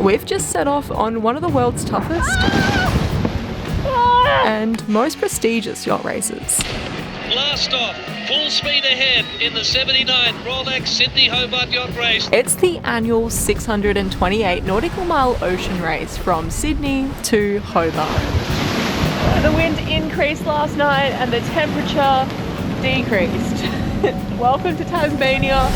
We've just set off on one of the world's toughest and most prestigious yacht races. Blast off, full speed ahead in the 79 Rolex Sydney Hobart Yacht Race. It's the annual 628 nautical mile ocean race from Sydney to Hobart. The wind increased last night and the temperature decreased. Welcome to Tasmania.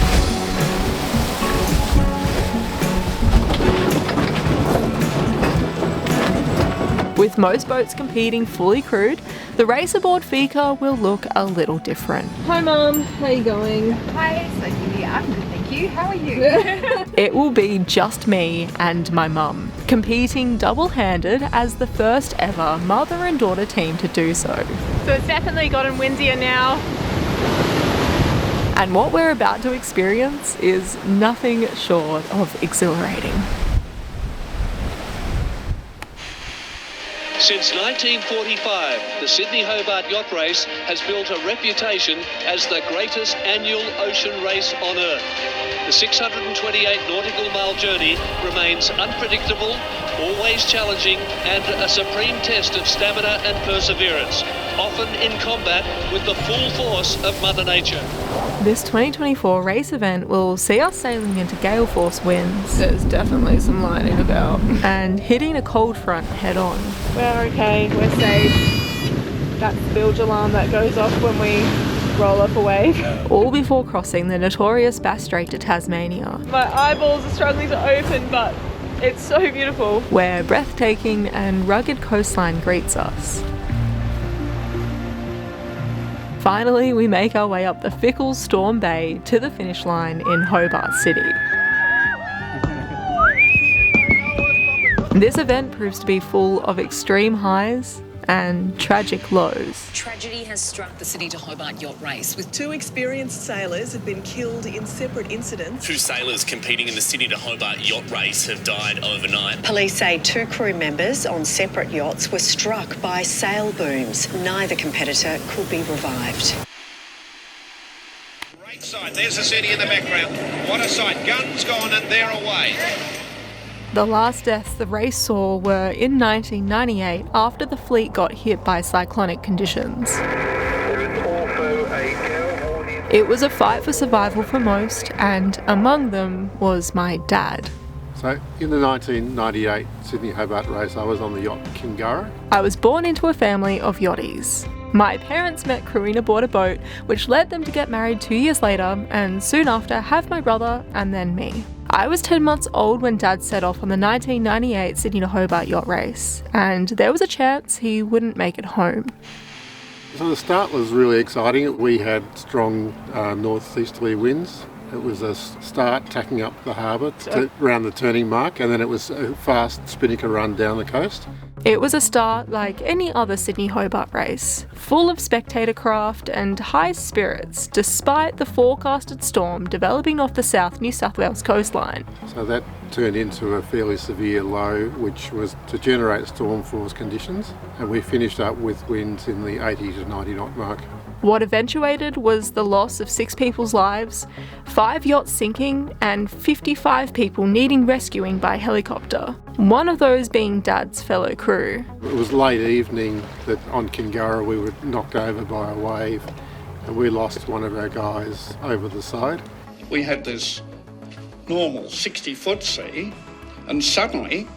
With most boats competing fully crewed, the race aboard Fika will look a little different. Hi Mum, how are you going? Hi, Sophie. I'm good, thank you. How are you? It will be just me and my mum, competing double-handed as the first ever mother and daughter team to do so. So it's definitely gotten windier now. And what we're about to experience is nothing short of exhilarating. Since 1945, the Sydney Hobart Yacht Race has built a reputation as the greatest annual ocean race on Earth. The 628 nautical mile journey remains unpredictable, always challenging, and a supreme test of stamina and perseverance, often in combat with the full force of Mother Nature. This 2024 race event will see us sailing into gale-force winds. There's definitely some lightning about. And hitting a cold front head-on. We're okay, we're safe. That's the bilge alarm that goes off when we roll off a wave. All before crossing the notorious Strait to Tasmania. My eyeballs are struggling to open, but it's so beautiful. Where breathtaking and rugged coastline greets us. Finally, we make our way up the fickle Storm Bay to the finish line in Hobart City. This event proves to be full of extreme highs and tragic lows. Tragedy has struck the Sydney to Hobart Yacht Race with 2 experienced sailors have been killed in separate incidents. 2 sailors competing in the Sydney to Hobart Yacht Race have died overnight. Police say 2 crew members on separate yachts were struck by sail booms. Neither competitor could be revived. Great sight. There's the city in the background. What a sight. Guns gone and they're away. The last deaths the race saw were in 1998 after the fleet got hit by cyclonic conditions. It was a fight for survival for most, and among them was my dad. So in the 1998 Sydney Hobart race, I was on the yacht Kingara. I was born into a family of yachties. My parents met crewing aboard a boat, which led them to get married 2 years later, and soon after have my brother and then me. I was 10 months old when Dad set off on the 1998 Sydney to Hobart Yacht Race, and there was a chance he wouldn't make it home. So the start was really exciting. We had strong northeasterly winds. It was a start tacking up the harbour around the turning mark, and then it was a fast spinnaker run down the coast. It was a start like any other Sydney Hobart race, full of spectator craft and high spirits despite the forecasted storm developing off the South New South Wales coastline. So that turned into a fairly severe low, which was to generate storm force conditions, and we finished up with winds in the 80 to 90 knot mark. What eventuated was the loss of 6 people's lives, 5 yachts sinking, and 55 people needing rescuing by helicopter. One of those being Dad's fellow crew. It was late evening that on Kingara we were knocked over by a wave, and we lost one of our guys over the side. We had this normal 60-foot sea, and suddenly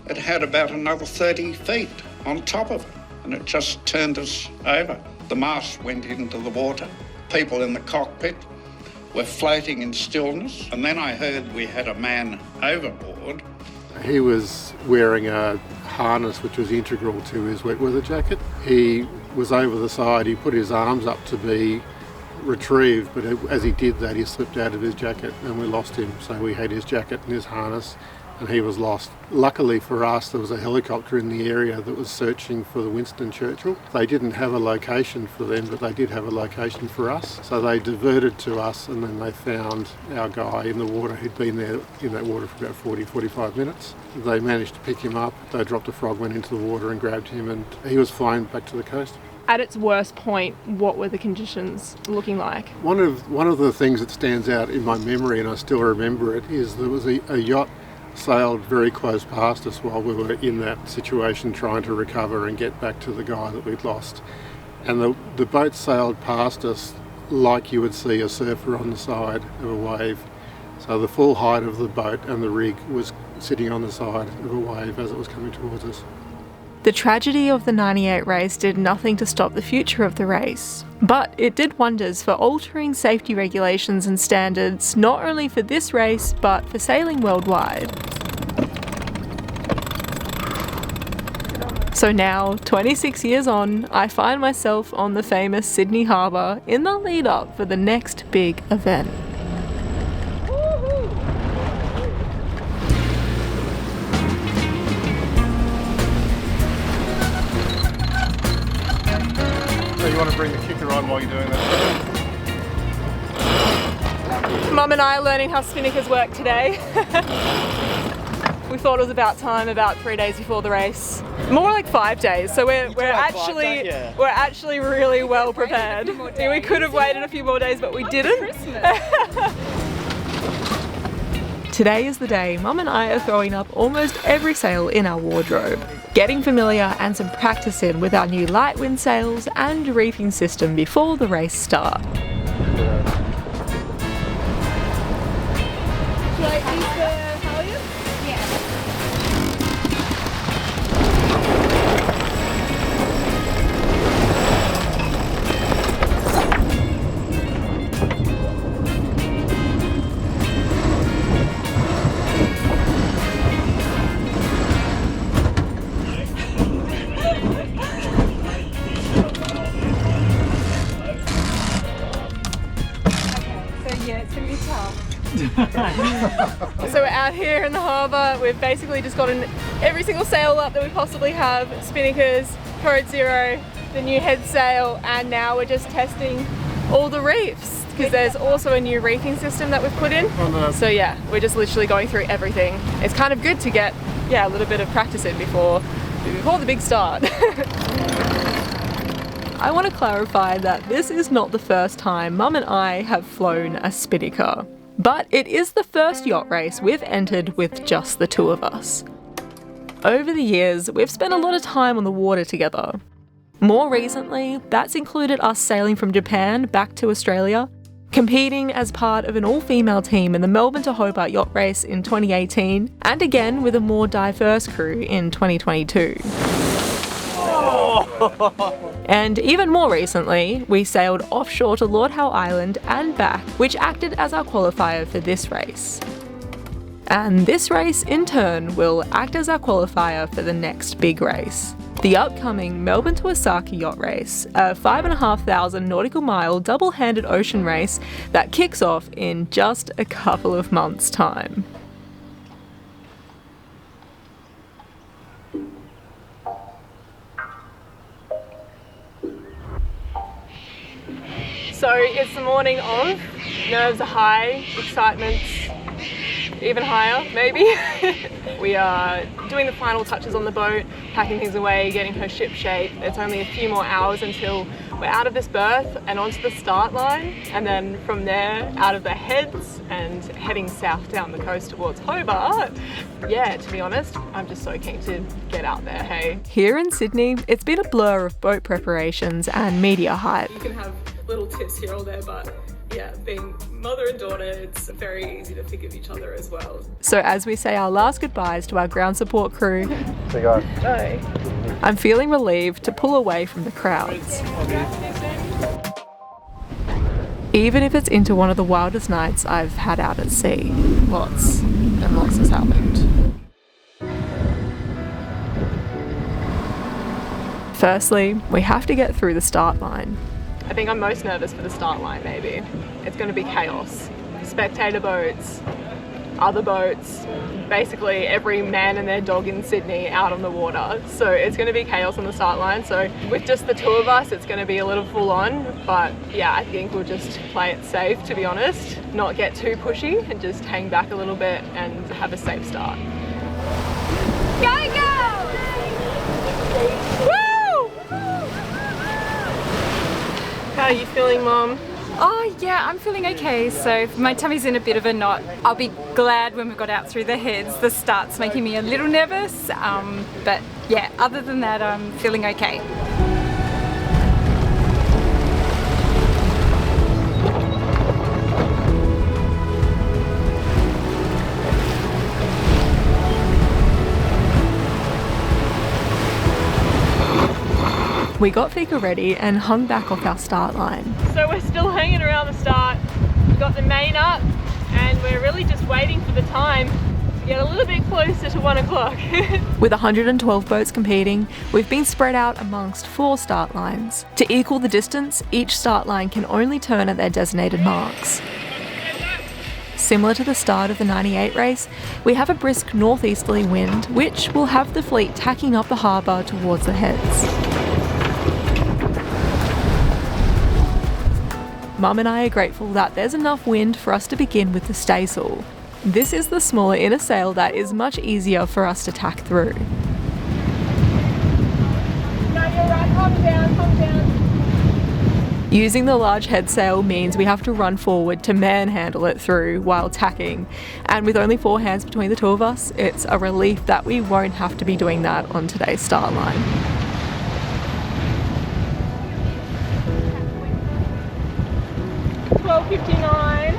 it had about another 30 feet on top of it, and it just turned us over. The mast went into the water. People in the cockpit were floating in stillness, and then I heard we had a man overboard. He was wearing a harness which was integral to his wet weather jacket. He was over the side, he put his arms up to be retrieved, but as he did that he slipped out of his jacket and we lost him. So we had his jacket and his harness and he was lost. Luckily for us, there was a helicopter in the area that was searching for the Winston Churchill. They didn't have a location for them, but they did have a location for us. So they diverted to us and then they found our guy in the water who'd been there in that water for about 40-45 minutes. They managed to pick him up. They dropped a frog, went into the water and grabbed him, and he was flown back to the coast. At its worst point, what were the conditions looking like? One of the things that stands out in my memory, and I still remember it, is there was a yacht sailed very close past us while we were in that situation, trying to recover and get back to the guy that we'd lost. And the boat sailed past us like you would see a surfer on the side of a wave. So the full height of the boat and the rig was sitting on the side of a wave as it was coming towards us. The tragedy of the '98 race did nothing to stop the future of the race, but it did wonders for altering safety regulations and standards, not only for this race, but for sailing worldwide. So now, 26 years on, I find myself on the famous Sydney Harbour in the lead up for the next big event. So you want to bring the kicker on while you're doing that? Mum and I are learning how spinnakers work today. We thought it was about time, about 3 days before the race. More like 5 days, so we're actually really well prepared. We could have waited a few more days, but we didn't. Today is the day Mum and I are throwing up almost every sail in our wardrobe, getting familiar and some practice in with our new light wind sails and reefing system before the race starts. Should I use the halyards? So we're out here in the harbour. We've basically just gotten every single sail up that we possibly have, spinnakers, Code Zero, the new head sail, and now we're just testing all the reefs because there's also a new reefing system that we've put in. So yeah, we're just literally going through everything. It's kind of good to get a little bit of practice in before the big start. I want to clarify that this is not the first time Mum and I have flown a spinnaker. But it is the first yacht race we've entered with just the two of us. Over the years, we've spent a lot of time on the water together. More recently, that's included us sailing from Japan back to Australia, competing as part of an all-female team in the Melbourne to Hobart Yacht Race in 2018, and again with a more diverse crew in 2022. And even more recently, we sailed offshore to Lord Howe Island and back, which acted as our qualifier for this race. And this race, in turn, will act as our qualifier for the next big race, the upcoming Melbourne to Osaka Yacht Race, a 5,500 nautical mile double-handed ocean race that kicks off in just a couple of months' time. So it's the morning of, nerves are high, excitement's even higher, maybe. We are doing the final touches on the boat, packing things away, getting her ship shape. It's only a few more hours until we're out of this berth and onto the start line, and then from there out of the heads and heading south down the coast towards Hobart. Yeah, to be honest, I'm just so keen to get out there, hey. Here in Sydney, it's been a blur of boat preparations and media hype. You can have little tips here or there, but yeah, being mother and daughter, it's very easy to think of each other as well. So as we say our last goodbyes to our ground support crew, bye. I'm feeling relieved to pull away from the crowds. Even if it's into one of the wildest nights I've had out at sea. Lots and lots has happened. Firstly, we have to get through the start line. I think I'm most nervous for the start line, maybe. It's going to be chaos. Spectator boats, other boats, basically every man and their dog in Sydney out on the water. So it's going to be chaos on the start line. So with just the two of us, it's going to be a little full on. But yeah, I think we'll just play it safe, to be honest. Not get too pushy and just hang back a little bit and have a safe start. Go, go! Woo! How are you feeling, Mom? Oh Yeah, I'm feeling okay. So my tummy's in a bit of a knot. I'll be glad when we got out through the heads. The start's making me a little nervous, but yeah, other than that, I'm feeling okay. We got Fika ready and hung back off our start line. So we're still hanging around the start. We've got the main up and we're really just waiting for the time to get a little bit closer to 1 o'clock. With 112 boats competing, we've been spread out amongst 4 start lines. To equal the distance, each start line can only turn at their designated marks. Similar to the start of the 98 race, we have a brisk northeasterly wind, which will have the fleet tacking up the harbour towards the heads. Mum and I are grateful that there's enough wind for us to begin with the staysail. This is the smaller inner sail that is much easier for us to tack through. No, you're right, calm down. Using the large head sail means we have to run forward to manhandle it through while tacking, and with only 4 hands between the 2 of us, it's a relief that we won't have to be doing that on today's start line. 12:59.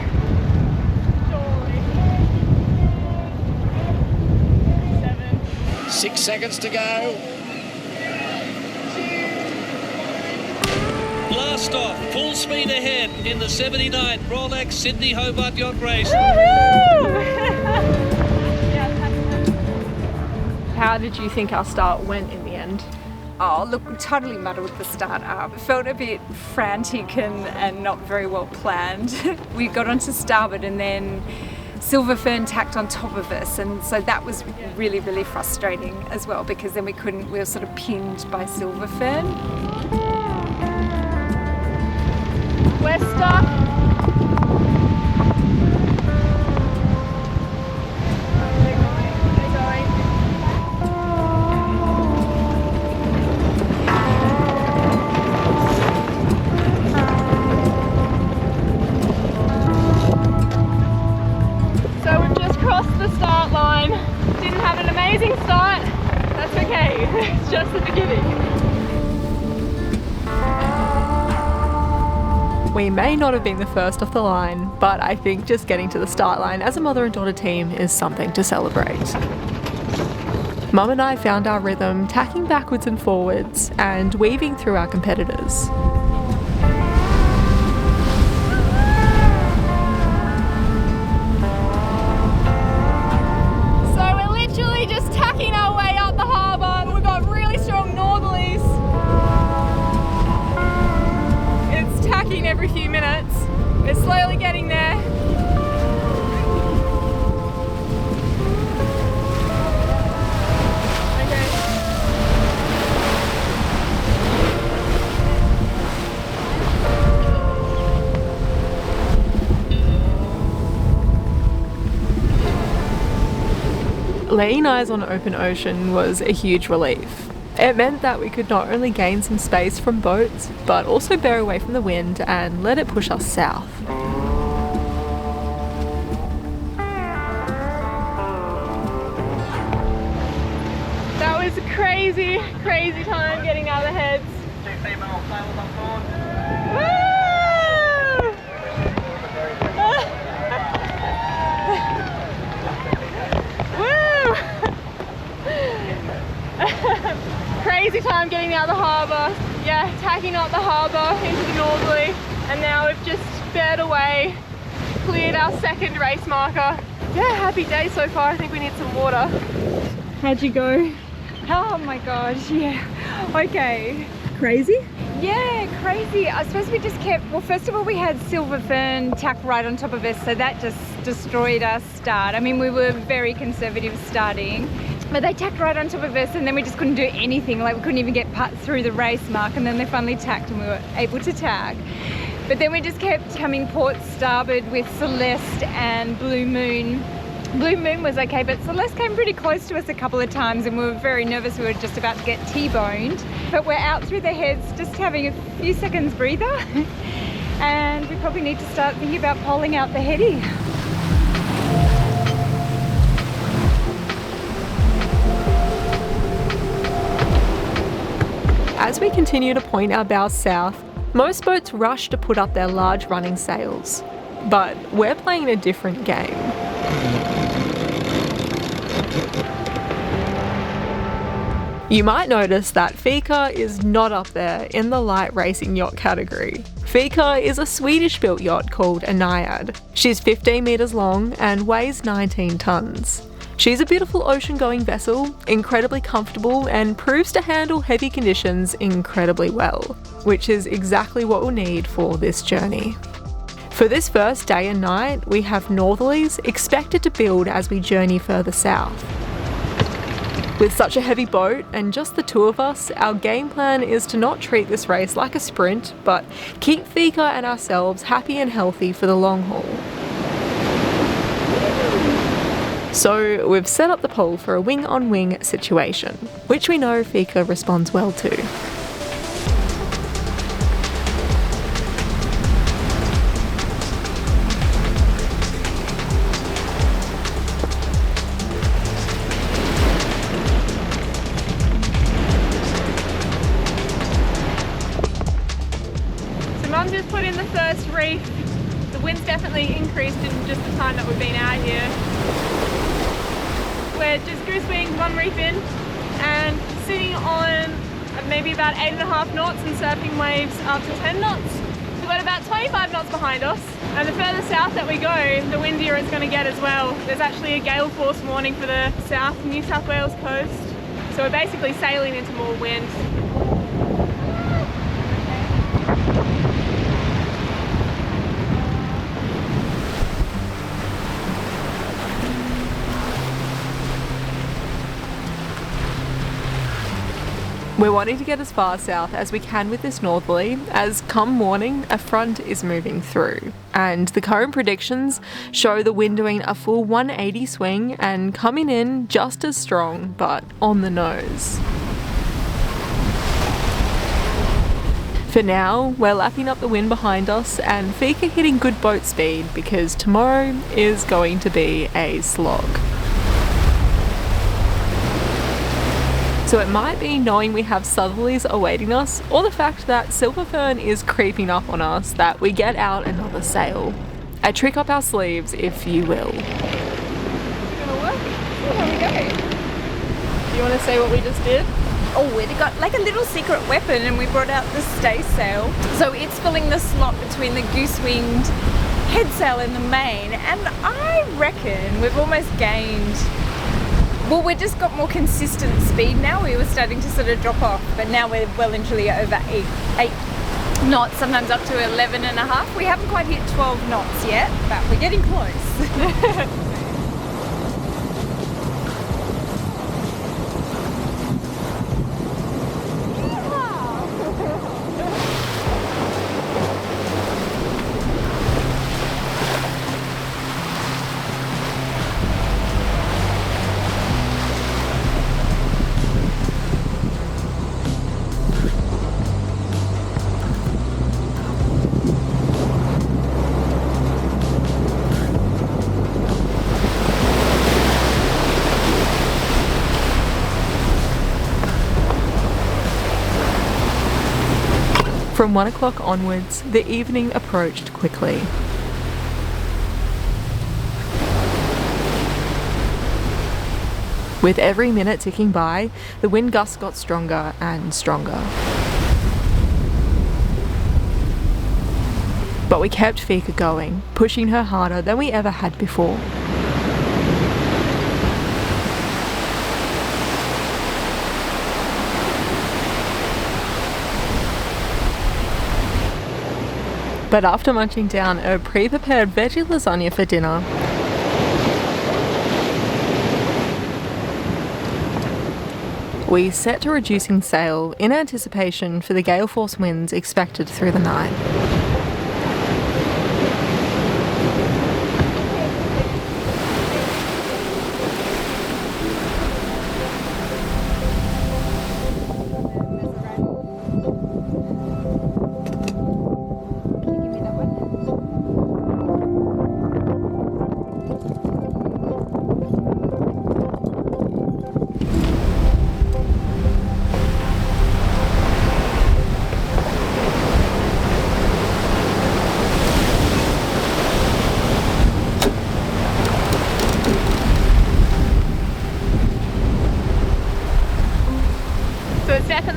7. 6 seconds to go. Blast off, full speed ahead in the 79 Rolex Sydney Hobart Yacht Race. How did you think our start went in the end? Oh, look, totally muddled with the start up. It felt a bit frantic and not very well planned. We got onto starboard and then Silver Fern tacked on top of us, and so that was really, really frustrating as well, because then we were sort of pinned by Silver Fern. We're stuck. Start. That's okay, it's just the beginning. We may not have been the first off the line, but I think just getting to the start line as a mother and daughter team is something to celebrate. Mum and I found our rhythm, tacking backwards and forwards and weaving through our competitors. Every few minutes. We're slowly getting there. Laying eyes on open ocean was a huge relief. It meant that we could not only gain some space from boats, but also bear away from the wind and let it push us south. That was a crazy, crazy time getting out of the heads. 2 female sailors on board. Crazy time getting out of the harbour. Yeah, tacking up the harbour into the northerly, and now we've just fared away, cleared our second race marker. Yeah, happy day so far. I think we need some water. How'd you go? Oh my gosh, yeah. Okay. Crazy? Yeah, crazy. I suppose we just kept, well, first of all, we had Silver Fern tacked right on top of us, so that just destroyed our start. I mean, we were very conservative starting, but they tacked right on top of us, and then we just couldn't do anything. Like, we couldn't even get put through the race mark, and then they finally tacked and we were able to tack. But then we just kept coming port starboard with Celeste and Blue Moon. Blue Moon was okay, but Celeste came pretty close to us a couple of times and we were very nervous. We were just about to get T-boned. But we're out through the heads, just having a few seconds breather. and we probably need to start thinking about poling out the heady. As we continue to point our bows south, most boats rush to put up their large running sails. But we're playing a different game. You might notice that Fika is not up there in the light racing yacht category. Fika is a Swedish-built yacht called a Naiad. She's 15 metres long and weighs 19 tonnes. She's a beautiful ocean-going vessel, incredibly comfortable, and proves to handle heavy conditions incredibly well, which is exactly what we'll need for this journey. For this first day and night, we have northerlies expected to build as we journey further south. With such a heavy boat and just the two of us, our game plan is to not treat this race like a sprint, but keep Fika and ourselves happy and healthy for the long haul. So we've set up the pole for a wing-on-wing situation, which we know Fika responds well to. Mum just put in the first reef. The wind's definitely increased in just the time that we've been out here. We're just goose-winged one reef in and sitting on maybe about 8.5 knots and surfing waves up to 10 knots. We've got about 25 knots behind us, and the further south that we go, the windier it's going to get as well. There's actually a gale-force warning for the South New South Wales coast, so we're basically sailing into more wind. We're wanting to get as far south as we can with this northerly, as come morning, a front is moving through. And the current predictions show the wind doing a full 180 swing and coming in just as strong, but on the nose. For now, we're lapping up the wind behind us and Fika hitting good boat speed because tomorrow is going to be a slog. So it might be knowing we have southerlies awaiting us, or the fact that silver fern is creeping up on us, that we get out another sail. A trick up our sleeves, if you will. Is it gonna work? Here we go. Do you want to say what we just did? Oh, we got like a little secret weapon and we brought out the staysail. So it's filling the slot between the goose-winged headsail and the main, and I reckon we've almost gained. Well, we've just got more consistent speed now. We were starting to sort of drop off, but now we're well and truly over 8 knots, sometimes up to 11.5. We haven't quite hit 12 knots yet, but we're getting close. From 1 o'clock onwards, the evening approached quickly. With every minute ticking by, the wind gusts got stronger and stronger. But we kept Fika going, pushing her harder than we ever had before. But after munching down a pre-prepared veggie lasagna for dinner, we set to reducing sail in anticipation for the gale-force winds expected through the night. Give me that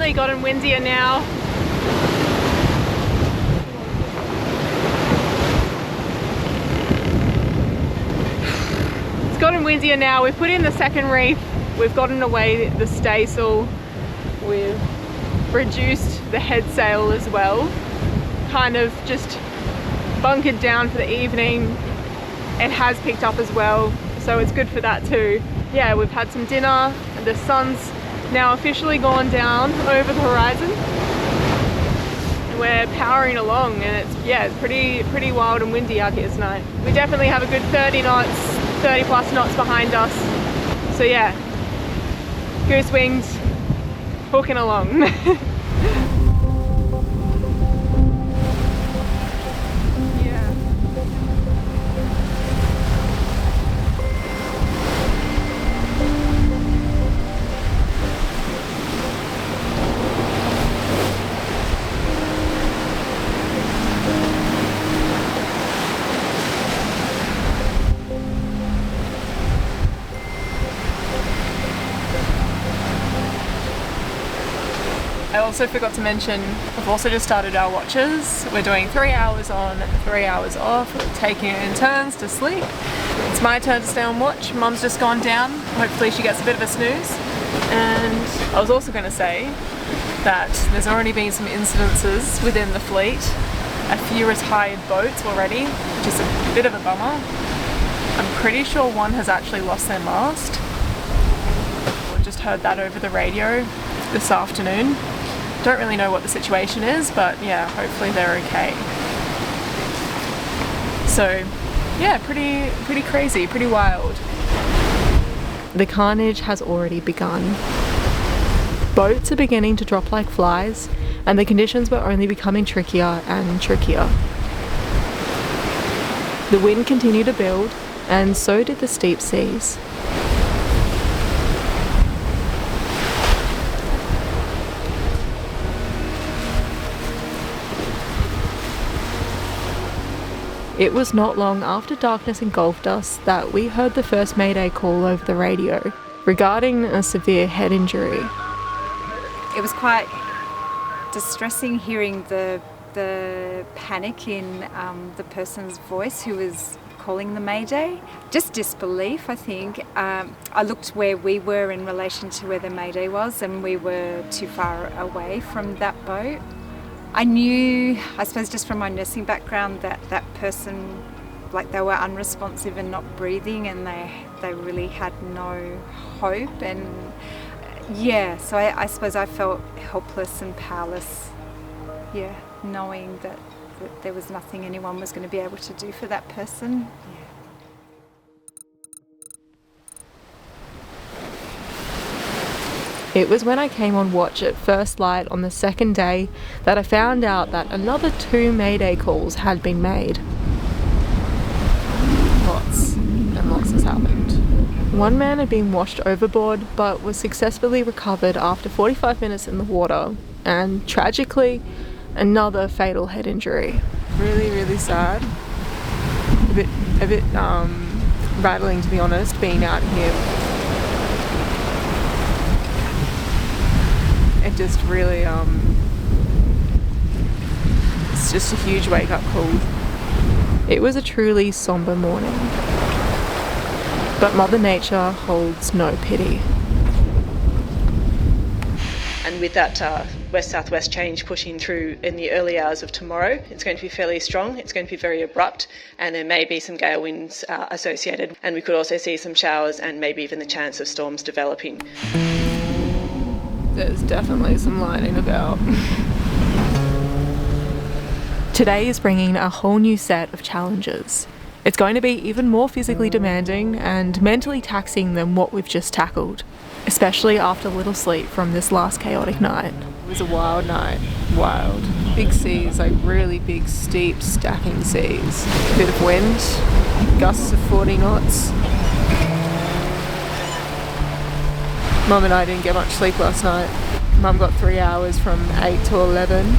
definitely gotten windier now. It's gotten windier now. We've put in the second reef. We've gotten away the staysail. We've reduced the head sail as well. Kind of just bunkered down for the evening. It has picked up as well, so it's good for that too. Yeah, we've had some dinner. The sun's now officially gone down over the horizon. We're powering along, and it's pretty wild and windy out here tonight. We definitely have a good 30 knots, 30 plus knots behind us. So yeah, goose wings, hooking along. I also forgot to mention, we've also just started our watches. We're doing 3 hours on, 3 hours off, we're taking it in turns to sleep. It's my turn to stay on watch. Mum's just gone down. Hopefully she gets a bit of a snooze. And I was also going to say that there's already been some incidences within the fleet. A few retired boats already, which is a bit of a bummer. I'm pretty sure one has actually lost their mast. I just heard that over the radio this afternoon. Don't really know what the situation is, but yeah, hopefully they're okay. So yeah, pretty crazy, pretty wild. The carnage has already begun. Boats are beginning to drop like flies, and the conditions were only becoming trickier and trickier. The wind continued to build, and so did the steep seas. It was not long after darkness engulfed us that we heard the first mayday call over the radio regarding a severe head injury. It was quite distressing hearing the panic in the person's voice who was calling the mayday. Just disbelief, I think. I looked where we were in relation to where the mayday was, and we were too far away from that boat. I knew, I suppose just from my nursing background, that that person, like, they were unresponsive and not breathing, and they really had no hope. And yeah, so I suppose I felt helpless and powerless, yeah, knowing that there was nothing anyone was going to be able to do for that person. It was when I came on watch at first light on the second day that I found out that another 2 mayday calls had been made. Lots and lots has happened. One man had been washed overboard but was successfully recovered after 45 minutes in the water, and tragically, another fatal head injury. Really sad. A bit rattling, to be honest, being out here. It just really, it's just a huge wake-up call. It was a truly somber morning, but Mother Nature holds no pity. And with that west-southwest change pushing through in the early hours of tomorrow, it's going to be fairly strong, it's going to be very abrupt, and there may be some gale winds associated, and we could also see some showers and maybe even the chance of storms developing. There's definitely some lightning about. Today is bringing a whole new set of challenges. It's going to be even more physically demanding and mentally taxing than what we've just tackled, especially after little sleep from this last chaotic night. It was a wild night. Wild. Big seas, like really big, steep, stacking seas. A bit of wind, gusts of 40 knots. Mum and I didn't get much sleep last night. Mum got 3 hours from 8 to 11.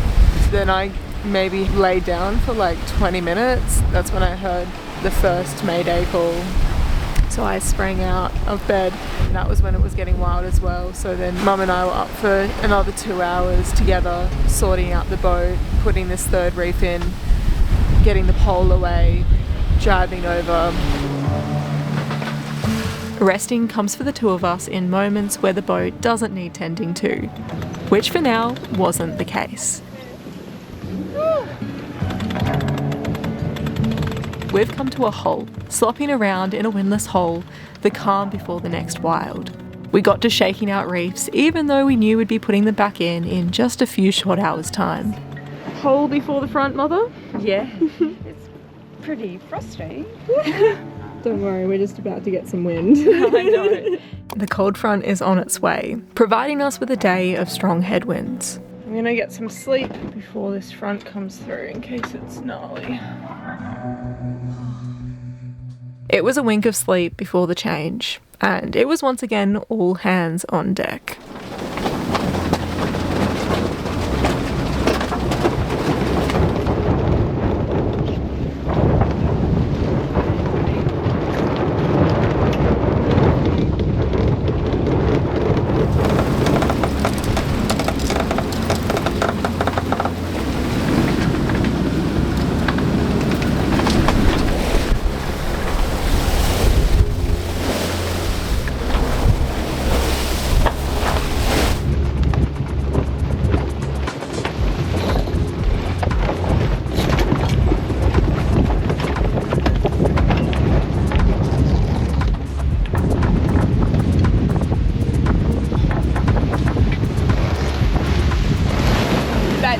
Then I maybe laid down for like 20 minutes. That's when I heard the first mayday call. So I sprang out of bed, and that was when it was getting wild as well. So then Mum and I were up for another 2 hours together, sorting out the boat, putting this third reef in, getting the pole away, driving over. Resting comes for the two of us in moments where the boat doesn't need tending to, which for now wasn't the case. We've come to a halt, slopping around in a windless hole, the calm before the next wild. We got to shaking out reefs, even though we knew we'd be putting them back in just a few short hours' time. Hole before the front, Mother? Yeah. It's pretty frustrating. Don't worry, we're just about to get some wind. I know. The cold front is on its way, providing us with a day of strong headwinds. I'm gonna get some sleep before this front comes through in case it's gnarly. It was a wink of sleep before the change, and it was once again all hands on deck.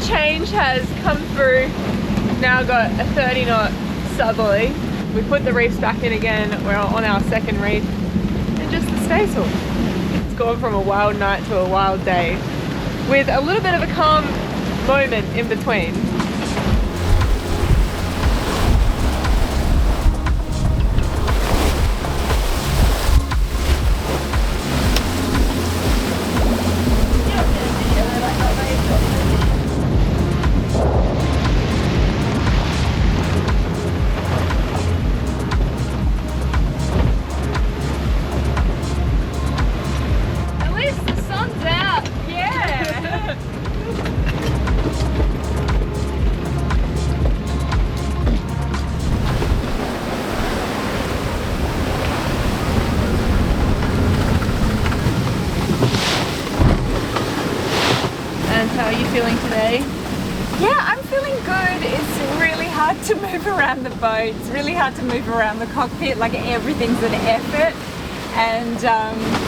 Change has come through. Now got a 30 knot southerly. We put the reefs back in again. We're on our second reef, and just the staysail. It's gone from a wild night to a wild day, with a little bit of a calm moment in between. How are you feeling today? Yeah, I'm feeling good. It's really hard to move around the boat. It's really hard to move around the cockpit. Like, everything's an effort. And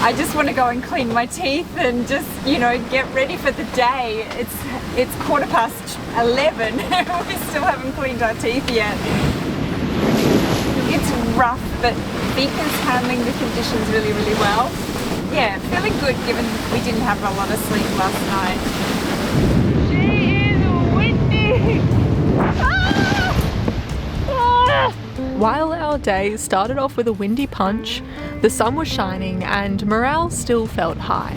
I just want to go and clean my teeth and just, you know, get ready for the day. It's 11:15. We still haven't cleaned our teeth yet. It's rough, but Fika's handling the conditions really, really well. Yeah, feeling good given we didn't have a lot of sleep last night. While our day started off with a windy punch, the sun was shining and morale still felt high.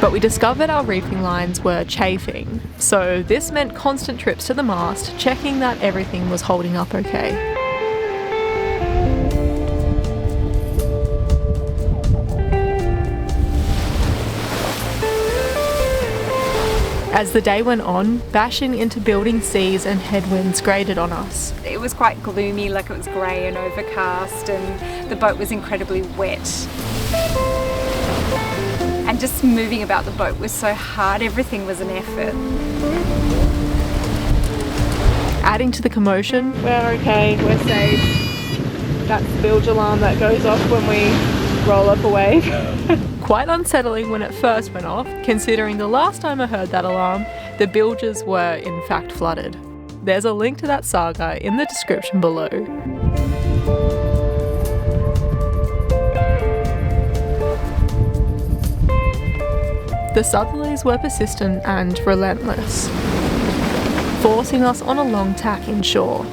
But we discovered our reefing lines were chafing, so this meant constant trips to the mast, checking that everything was holding up okay. As the day went on, bashing into building seas and headwinds grated on us. It was quite gloomy, like it was grey and overcast, and the boat was incredibly wet. And just moving about the boat was so hard, everything was an effort. Adding to the commotion, we're okay, we're safe. That's the bilge alarm that goes off when we roll up a wave. Quite unsettling when it first went off, considering the last time I heard that alarm, the bilges were in fact flooded. There's a link to that saga in the description below. The southerlies were persistent and relentless, forcing us on a long tack inshore.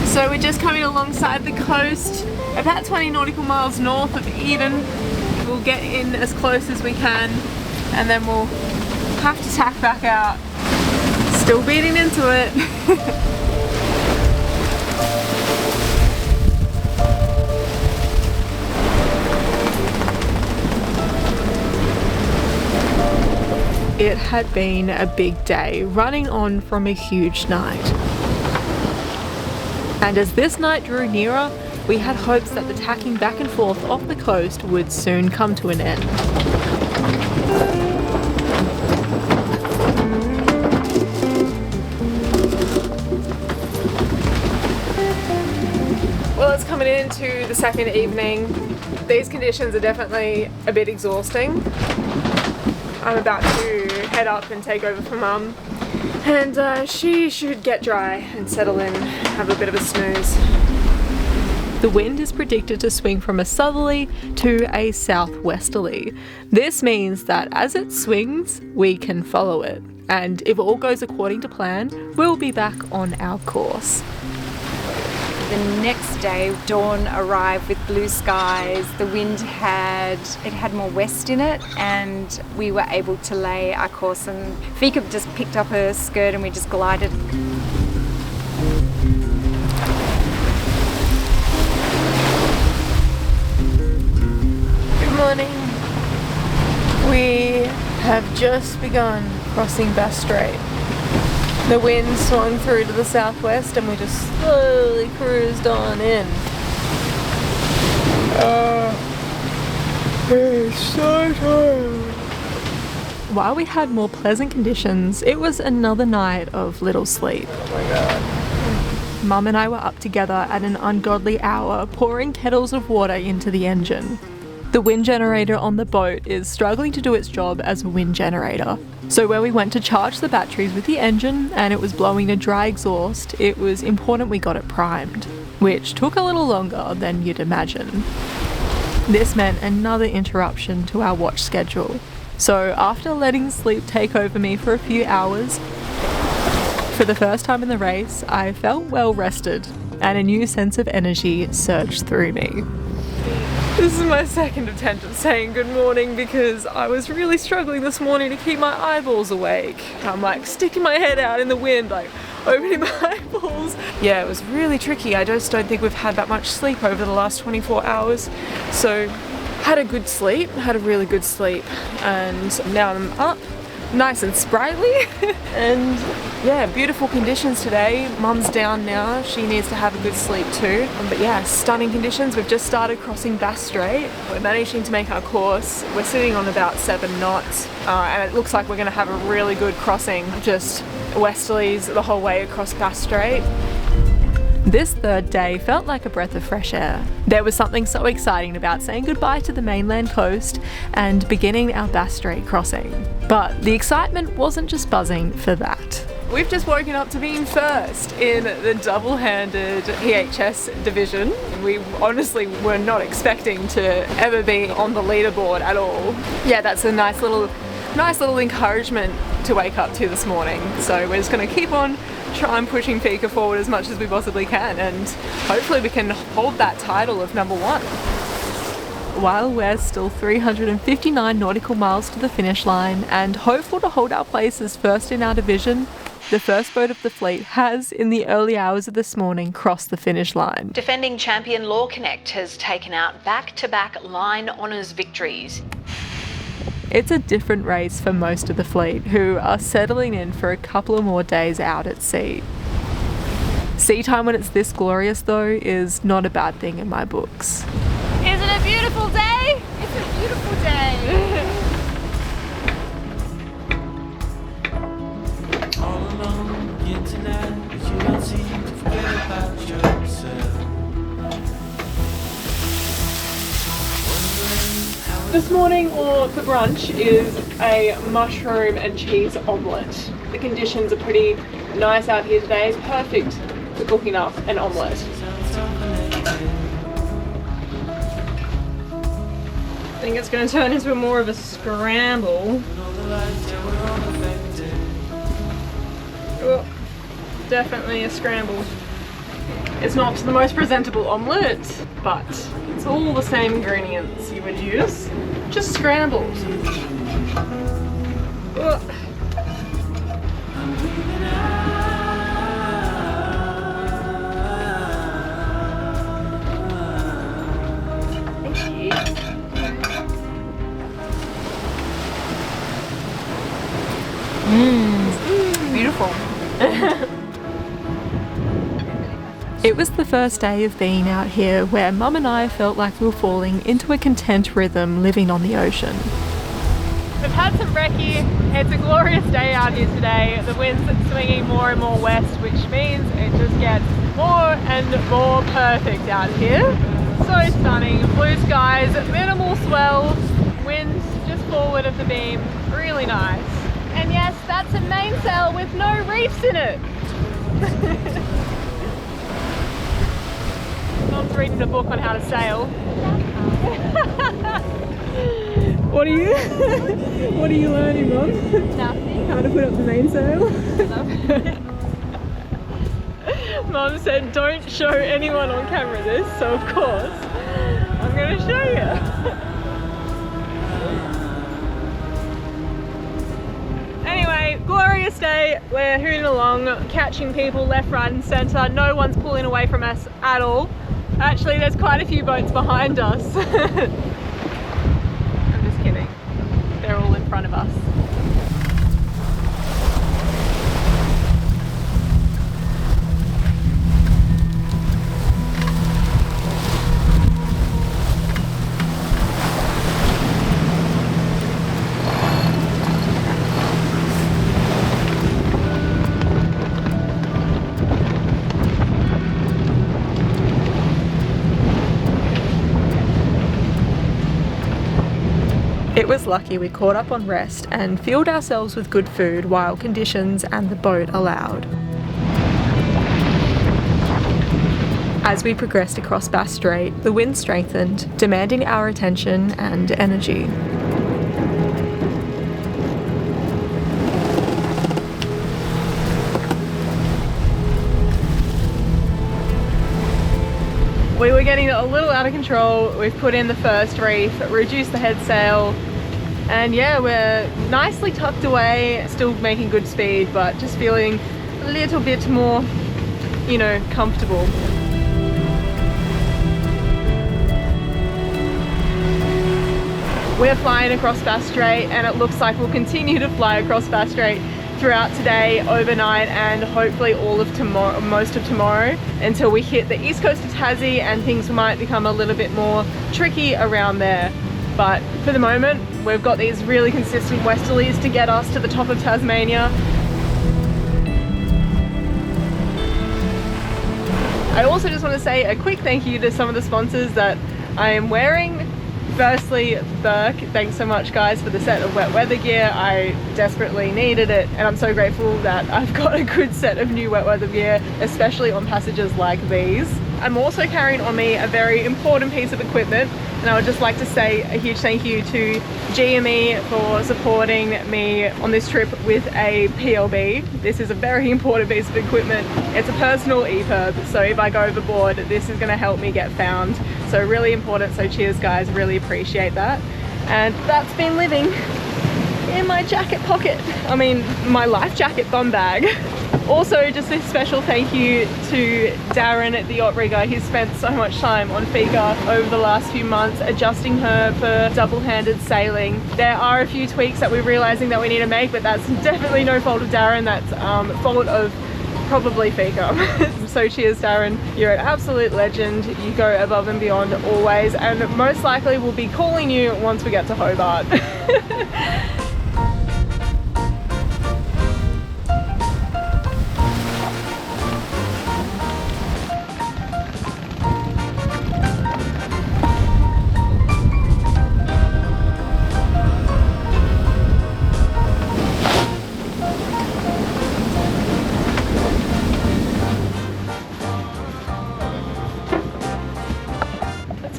So we're just coming alongside the coast, about 20 nautical miles north of Eden. We'll get in as close as we can and then we'll have to tack back out. Still beating into it. It had been a big day, running on from a huge night. And as this night drew nearer, we had hopes that the tacking back and forth off the coast would soon come to an end. Well, it's coming into the second evening. These conditions are definitely a bit exhausting. I'm about to head up and take over for Mum, and she should get dry and settle in, have a bit of a snooze. The wind is predicted to swing from a southerly to a southwesterly. This means that as it swings, we can follow it, and if all goes according to plan, we'll be back on our course. The next day, dawn arrived with blue skies. The wind had more west in it, and we were able to lay our course. And Fika just picked up her skirt, and we just glided. Good morning. We have just begun crossing Bass Strait. The wind swung through to the southwest and we just slowly cruised on in. It's so tired. While we had more pleasant conditions, it was another night of little sleep. Oh my god. Mum and I were up together at an ungodly hour, pouring kettles of water into the engine. The wind generator on the boat is struggling to do its job as a wind generator. So when we went to charge the batteries with the engine and it was blowing a dry exhaust, it was important we got it primed, which took a little longer than you'd imagine. This meant another interruption to our watch schedule. So after letting sleep take over me for a few hours, for the first time in the race, I felt well rested and a new sense of energy surged through me. This is my second attempt at saying good morning because I was really struggling this morning to keep my eyeballs awake. I'm like sticking my head out in the wind, like opening my eyeballs. Yeah, it was really tricky. I just don't think we've had that much sleep over the last 24 hours. So had a good sleep, had a really good sleep, and now I'm up, nice and sprightly. And yeah, beautiful conditions today. Mum's down now, she needs to have a good sleep too. But yeah, stunning conditions. We've just started crossing Bass Strait. We're managing to make our course. We're sitting on about 7 knots, and it looks like we're going to have a really good crossing, just westerlies the whole way across Bass Strait. This third day felt like a breath of fresh air. There was something so exciting about saying goodbye to the mainland coast and beginning our Bass Strait crossing. But the excitement wasn't just buzzing for that. We've just woken up to being first in the double-handed PHS division. We honestly were not expecting to ever be on the leaderboard at all. Yeah, that's a nice little encouragement to wake up to this morning. So we're just going to keep on trying pushing Fika forward as much as we possibly can, and hopefully we can hold that title of number 1. While we're still 359 nautical miles to the finish line and hopeful to hold our place as first in our division, the first boat of the fleet has, in the early hours of this morning, crossed the finish line. Defending champion Law Connect has taken out back-to-back line honours victories. It's a different race for most of the fleet, who are settling in for a couple of more days out at sea. Sea time when it's this glorious, though, is not a bad thing in my books. Is it a beautiful day? It's a beautiful day. All alone again tonight, but you don't seem to forget about yourself. This morning, or for brunch, is a mushroom and cheese omelette. The conditions are pretty nice out here today, perfect for cooking up an omelette. I think it's going to turn into more of a scramble. Oh, definitely a scramble. It's not the most presentable omelette, but it's all the same ingredients you would use, just scrambled. Oh. Thank you. Beautiful. It was the first day of being out here where Mum and I felt like we were falling into a content rhythm living on the ocean. We've had some brekkie. It's a glorious day out here today. The wind's swinging more and more west, which means it just gets more and more perfect out here. So stunning. Blue skies, minimal swell, wind just forward of the beam. Really nice. And yes, that's a mainsail with no reefs in it. Mom's reading a book on how to sail. What are you learning, Mom? Nothing. How to put up the mainsail? Mom said don't show anyone on camera this, so of course I'm going to show you. Anyway, glorious day. We're hooting along, catching people left, right and centre. No one's pulling away from us at all. Actually, there's quite a few boats behind us. I'm just kidding. They're all in front of us. It was lucky we caught up on rest and fueled ourselves with good food while conditions and the boat allowed. As we progressed across Bass Strait, the wind strengthened, demanding our attention and energy. We were getting a little out of control. We've put in the first reef, reduced the head sail, and yeah, we're nicely tucked away, still making good speed, but just feeling a little bit more, you know, comfortable. We're flying across Bass Strait, and it looks like we'll continue to fly across Bass Strait throughout today, overnight, and hopefully all of tomorrow, most of tomorrow, until we hit the east coast of Tassie and things might become a little bit more tricky around there. But for the moment, we've got these really consistent westerlies to get us to the top of Tasmania. I also just want to say a quick thank you to some of the sponsors that I am wearing. Firstly, Berk, thanks so much guys for the set of wet weather gear. I desperately needed it, and I'm so grateful that I've got a good set of new wet weather gear, especially on passages like these. I'm also carrying on me a very important piece of equipment, and I would just like to say a huge thank you to GME for supporting me on this trip with a PLB. This is a very important piece of equipment. It's a personal EPIRB, so if I go overboard, this is going to help me get found. So really important, so cheers guys, really appreciate that. And that's been living in my jacket pocket. I mean, my life jacket bum bag. Also, just a special thank you to Darren at the Yacht Rigger. He's spent so much time on Fika over the last few months, adjusting her for double-handed sailing. There are a few tweaks that we're realizing that we need to make, but that's definitely no fault of Darren. That's fault of probably Fika. So cheers Darren, you're an absolute legend. You go above and beyond always, and most likely we'll be calling you once we get to Hobart.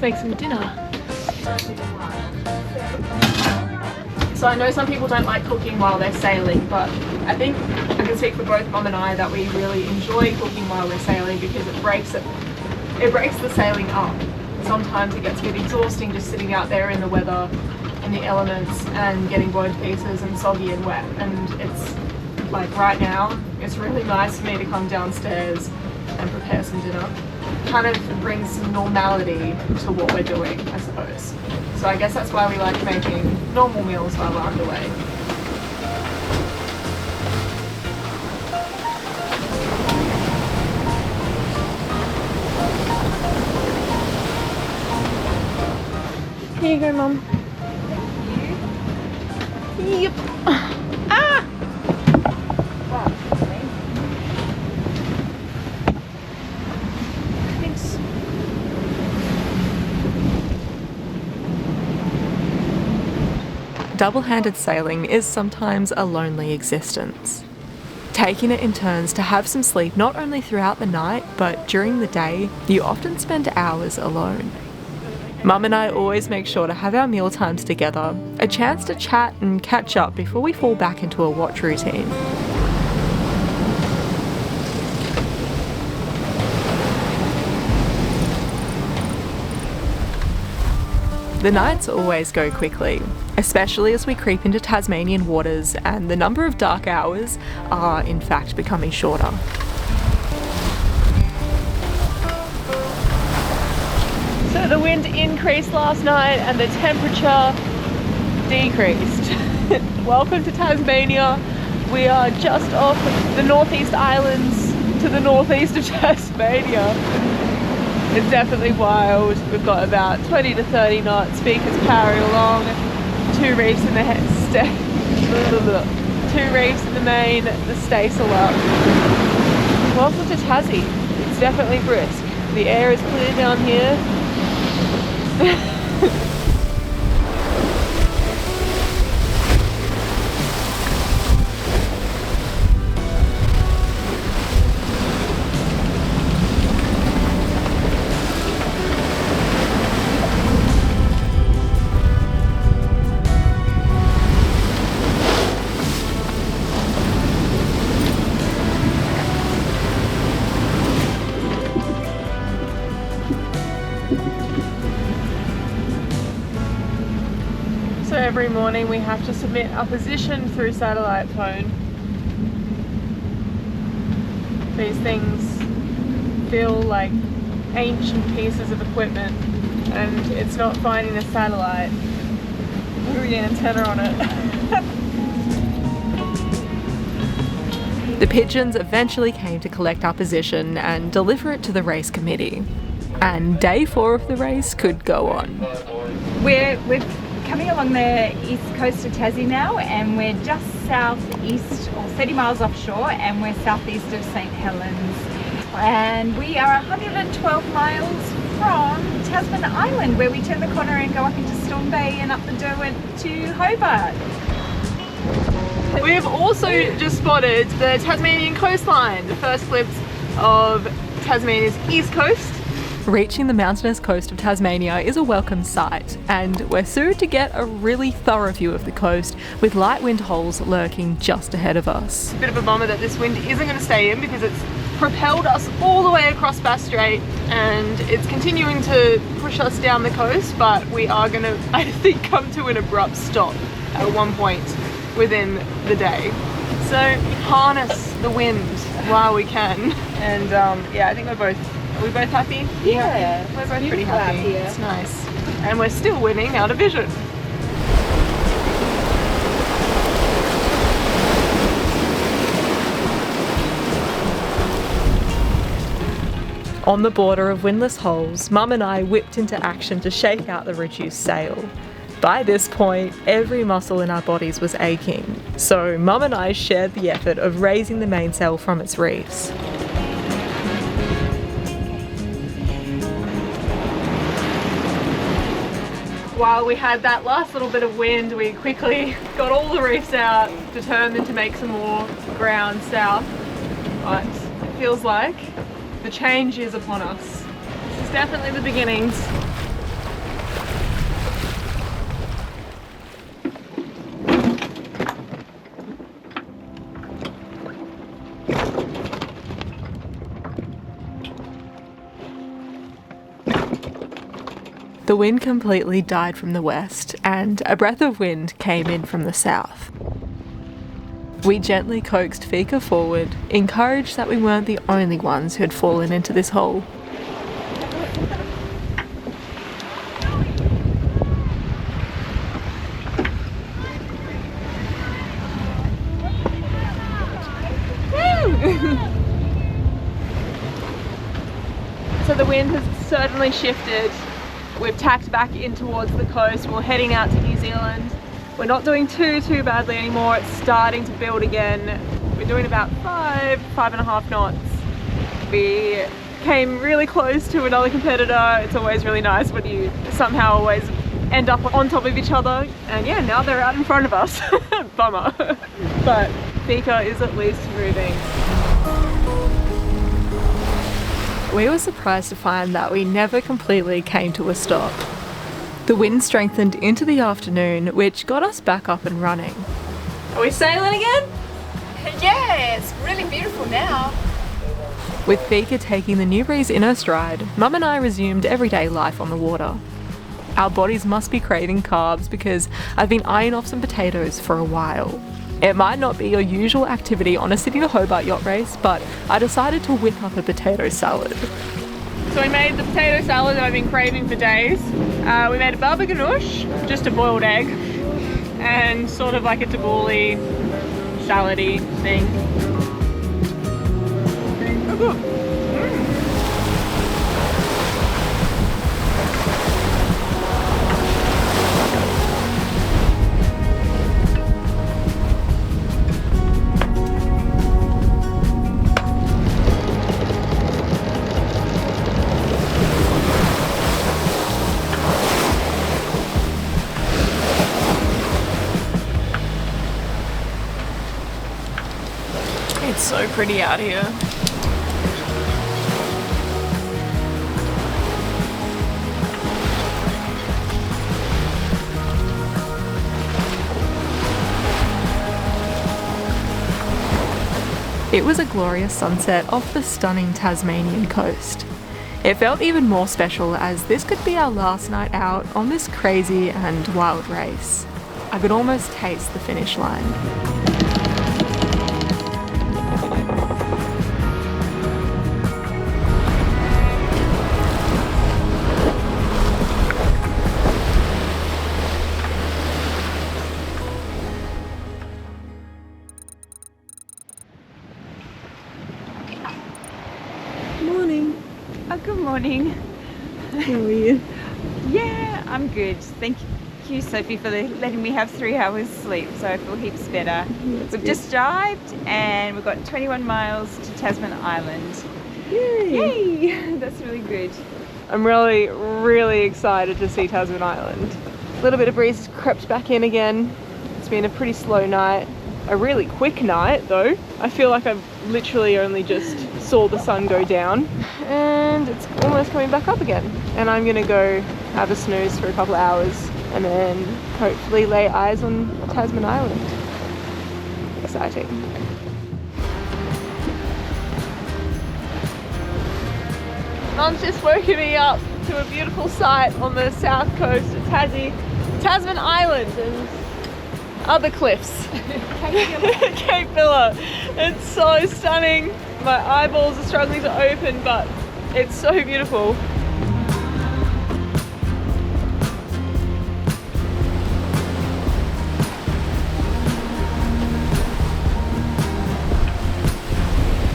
Make some dinner. So I know some people don't like cooking while they're sailing, but I think I can speak for both Mum and I that we really enjoy cooking while we're sailing because it breaks the sailing up. Sometimes it gets a bit exhausting just sitting out there in the weather and the elements and getting blown to pieces and soggy and wet, and it's like right now it's really nice for me to come downstairs and prepare some dinner. Kind of brings some normality to what we're doing, I suppose. So I guess that's why we like making normal meals while we're underway. Here you go, Mum. Yep. Ah! Thanks. Double-handed sailing is sometimes a lonely existence. Taking it in turns to have some sleep not only throughout the night, but during the day, you often spend hours alone. Mum and I always make sure to have our meal times together, a chance to chat and catch up before we fall back into a watch routine. The nights always go quickly, especially as we creep into Tasmanian waters and the number of dark hours are in fact becoming shorter. So the wind increased last night and the temperature decreased. Welcome to Tasmania. We are just off the northeast islands to the northeast of Tasmania. It's definitely wild. We've got about 20 to 30 knots. Fika's powering along. 2 reefs in the two reefs in the main. The staysail up. Welcome to Tassie. It's definitely brisk. The air is clear down here. Every morning we have to submit our position through satellite phone. These things feel like ancient pieces of equipment and it's not finding a satellite. What are the antenna on it? The pigeons eventually came to collect our position and deliver it to the race committee. And day 4 of the race could go on. We're coming along the east coast of Tassie now, and we're just southeast or 30 miles offshore, and we're southeast of St Helens, and we are 112 miles from Tasman Island, where we turn the corner and go up into Storm Bay and up the Derwent to Hobart. We have also just spotted the Tasmanian coastline, the first glimpse of Tasmania's east coast. Reaching the mountainous coast of Tasmania is a welcome sight, and we're soon to get a really thorough view of the coast, with light wind holes lurking just ahead of us. Bit of a bummer that this wind isn't going to stay in because it's propelled us all the way across Bass Strait and it's continuing to push us down the coast, but we are going to, I think, come to an abrupt stop at one point within the day. So harness the wind while we can, and yeah, I think are we both happy? Yeah, we're both pretty happy. It's nice. And we're still winning our division. On the border of windless holes, Mum and I whipped into action to shake out the reduced sail. By this point, every muscle in our bodies was aching, so Mum and I shared the effort of raising the mainsail from its reefs. While we had that last little bit of wind, we quickly got all the reefs out, determined to make some more ground south. But it feels like the change is upon us. This is definitely the beginnings. The wind completely died from the west, and a breath of wind came in from the south. We gently coaxed Fika forward, encouraged that we weren't the only ones who had fallen into this hole. So the wind has certainly shifted. We've tacked back in towards the coast. We're heading out to New Zealand. We're not doing too badly anymore. It's starting to build again. We're doing about 5.5 knots. We came really close to another competitor. It's always really nice when you somehow always end up on top of each other. And yeah, now they're out in front of us. Bummer. But Fika is at least moving. We were surprised to find that we never completely came to a stop. The wind strengthened into the afternoon, which got us back up and running. Are we sailing again? Yeah, it's really beautiful now. With Fika taking the new breeze in her stride, Mum and I resumed everyday life on the water. Our bodies must be craving carbs because I've been eyeing off some potatoes for a while. It might not be your usual activity on a Sydney to Hobart yacht race, but I decided to whip up a potato salad. So we made the potato salad that I've been craving for days. We made a baba ganoush, just a boiled egg, and sort of like a tabbouleh salad-y thing. Oh, good. It's so pretty out here. It was a glorious sunset off the stunning Tasmanian coast. It felt even more special as this could be our last night out on this crazy and wild race. I could almost taste the finish line. Good morning. How are you? Yeah, I'm good. Thank you, Sophie, for letting me have 3 hours sleep, so I feel heaps better. We've just arrived and we've got 21 miles to Tasman Island. Yay! Yay! That's really good. I'm really excited to see Tasman Island. A little bit of breeze has crept back in again. It's been a pretty slow night. A really quick night though. I feel like I've literally only just saw the sun go down and it's almost coming back up again. And I'm gonna go have a snooze for a couple of hours and then hopefully lay eyes on Tasman Island. Exciting. Mum's just woken me up to a beautiful sight on the south coast of Tasman Island and other cliffs. Cape Villa. It's so stunning. My eyeballs are struggling to open, but it's so beautiful.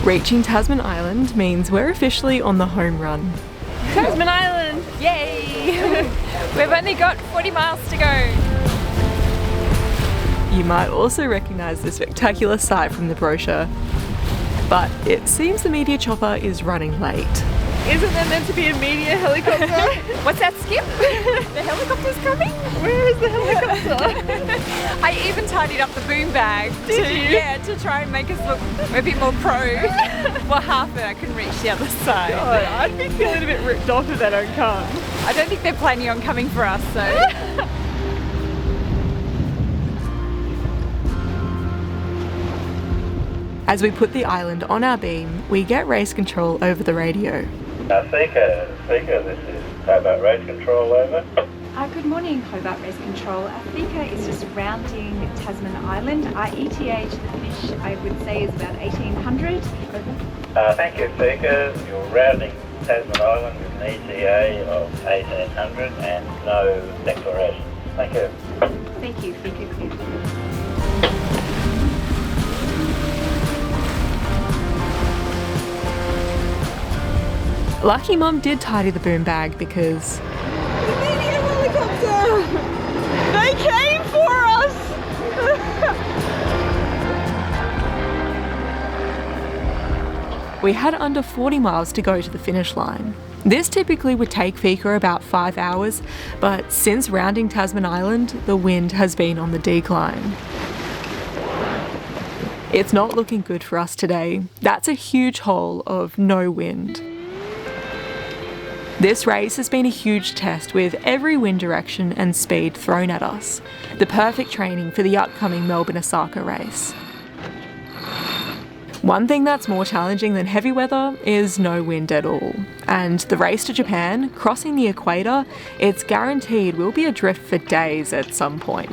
Reaching Tasman Island means we're officially on the home run. Tasman Island! Yay! We've only got 40 miles to go. You might also recognise the spectacular sight from the brochure, but it seems the media chopper is running late. Isn't there meant to be a media helicopter? What's that, Skip? The helicopter's coming? Where is the helicopter? I even tidied up the boom bag. Did you? Yeah, to try and make us look a bit more pro. Well, half of it, I couldn't reach the other side. God, I'd be feeling a bit ripped off if they don't come. I don't think they're planning on coming for us, so... As we put the island on our beam, we get race control over the radio. Fika, this is Hobart Race Control, over. Good morning, Hobart Race Control. Fika is just rounding Tasman Island. Our ETA to the finish, I would say, is about 1800. Over. Thank you, Fika. You're rounding Tasman Island with an ETA of 1800 and no declaration. Thank you. Thank you, Fika. Clear. Lucky Mum did tidy the boom bag because They came for us! We had under 40 miles to go to the finish line. This typically would take Fika about 5 hours, but since rounding Tasman Island, the wind has been on the decline. It's not looking good for us today. That's a huge hole of no wind. This race has been a huge test with every wind direction and speed thrown at us. The perfect training for the upcoming Melbourne-Osaka race. One thing that's more challenging than heavy weather is no wind at all. And the race to Japan, crossing the equator, it's guaranteed we'll be adrift for days at some point.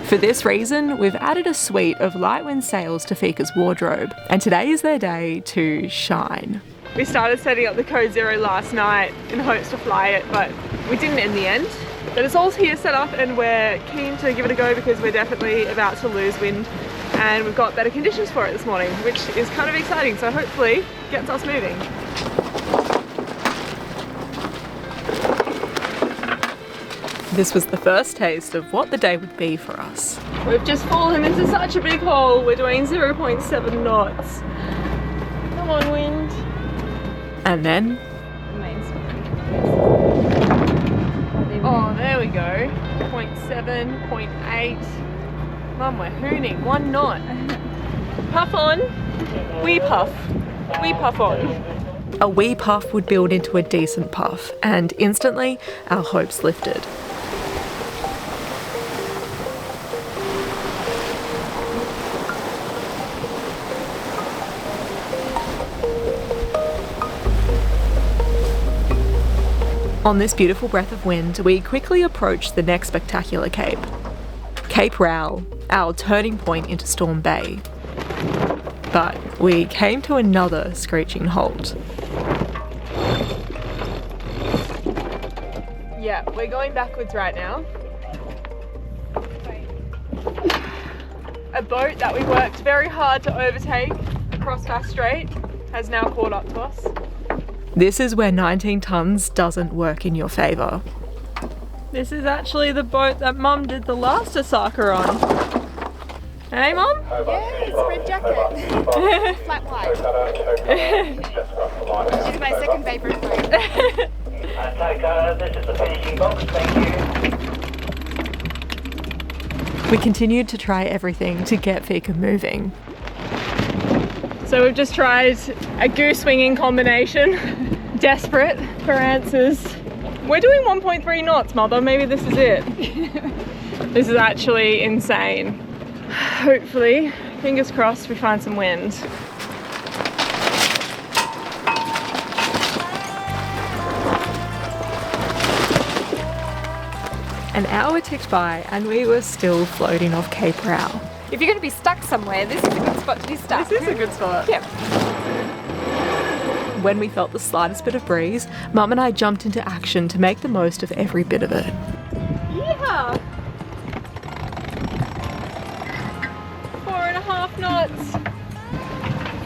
For this reason, we've added a suite of light wind sails to Fika's wardrobe, and today is their day to shine. We started setting up the Code Zero last night in hopes to fly it, but we didn't in the end. But it's all here set up and we're keen to give it a go because we're definitely about to lose wind and we've got better conditions for it this morning, which is kind of exciting, so hopefully gets us moving. This was the first taste of what the day would be for us. We've just fallen into such a big hole. We're doing 0.7 knots. Come on, wind. And then... Oh, there we go. 0.7, 0.8. Mum, we're hooning. 1 knot. Puff on. We puff. We puff on. A wee puff would build into a decent puff, and instantly our hopes lifted. On this beautiful breath of wind, we quickly approached the next spectacular cape. Cape Rowell, our turning point into Storm Bay. But we came to another screeching halt. Yeah, we're going backwards right now. A boat that we worked very hard to overtake across our Strait has now caught up to us. This is where 19 tonnes doesn't work in your favour. This is actually the boat that Mum did the last Osaka on. Hey, Mum? Yeah, it's red jacket. Flat white. She's my second favourite boat. This is the finishing box, thank you. We continued to try everything to get Fika moving. So we've just tried a goose swinging combination. Desperate for answers. We're doing 1.3 knots, Mother. Maybe this is it. This is actually insane. Hopefully, fingers crossed, we find some wind. An hour ticked by and we were still floating off Cape Rowell. If you're going to be stuck somewhere, this is a good spot to be stuck. This is a good spot. Yep. When we felt the slightest bit of breeze, Mum and I jumped into action to make the most of every bit of it. Yeah. 4.5 knots.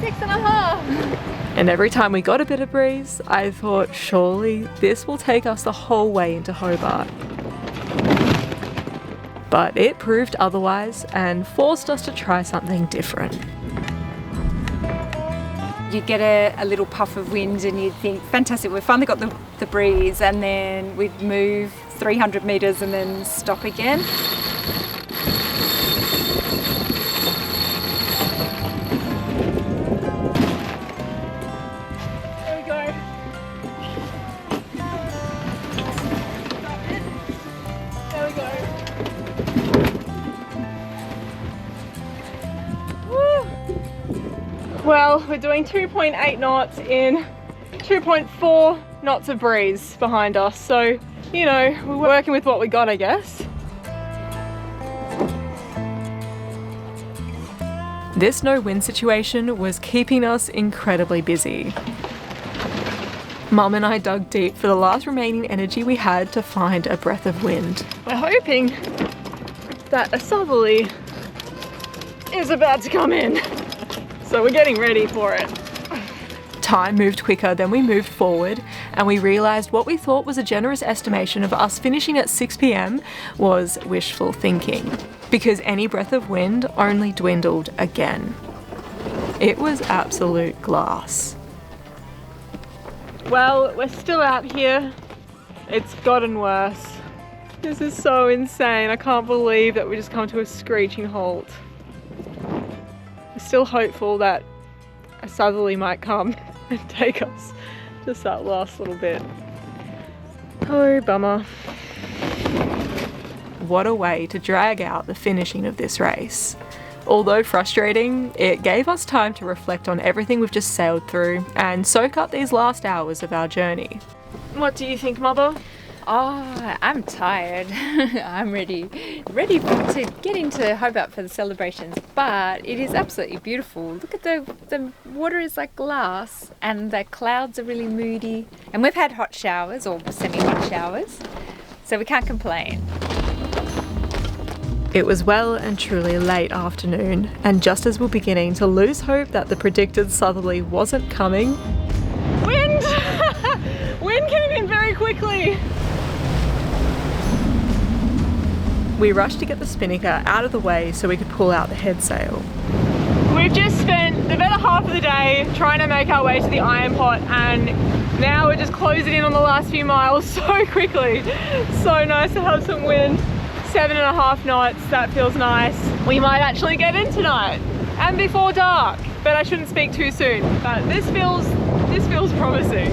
6.5. And every time we got a bit of breeze, I thought surely this will take us the whole way into Hobart. But it proved otherwise and forced us to try something different. You'd get a little puff of wind and you'd think, fantastic, we've finally got the breeze, and then we'd move 300 metres and then stop again. There we go. There we go. Well, we're doing 2.8 knots in 2.4 knots of breeze behind us. So, you know, we're working with what we got, I guess. This no-wind situation was keeping us incredibly busy. Mum and I dug deep for the last remaining energy we had to find a breath of wind. We're hoping that a southerly is about to come in. So we're getting ready for it. Time moved quicker than we moved forward, and we realised what we thought was a generous estimation of us finishing at 6 p.m. was wishful thinking, because any breath of wind only dwindled again. It was absolute glass. Well, we're still out here. It's gotten worse. This is so insane. I can't believe that we just come to a screeching halt. We're still hopeful that a southerly might come and take us just that last little bit. Oh, bummer. What a way to drag out the finishing of this race. Although frustrating, it gave us time to reflect on everything we've just sailed through and soak up these last hours of our journey. What do you think, Mother? Oh, I'm tired. I'm ready to get into Hobart for the celebrations, but it is absolutely beautiful. Look at the water is like glass and the clouds are really moody, and we've had hot showers or semi-hot showers, so we can't complain. It was well and truly late afternoon, and just as we're beginning to lose hope that the predicted southerly wasn't coming, wind! Wind came in very quickly. we rushed to get the spinnaker out of the way so we could pull out the head sail. We've just spent the better half of the day trying to make our way to the iron pot, and now we're just closing in on the last few miles so quickly. So nice to have some wind. 7.5 knots, that feels nice. We might actually get in tonight and before dark, but I shouldn't speak too soon. But this feels promising.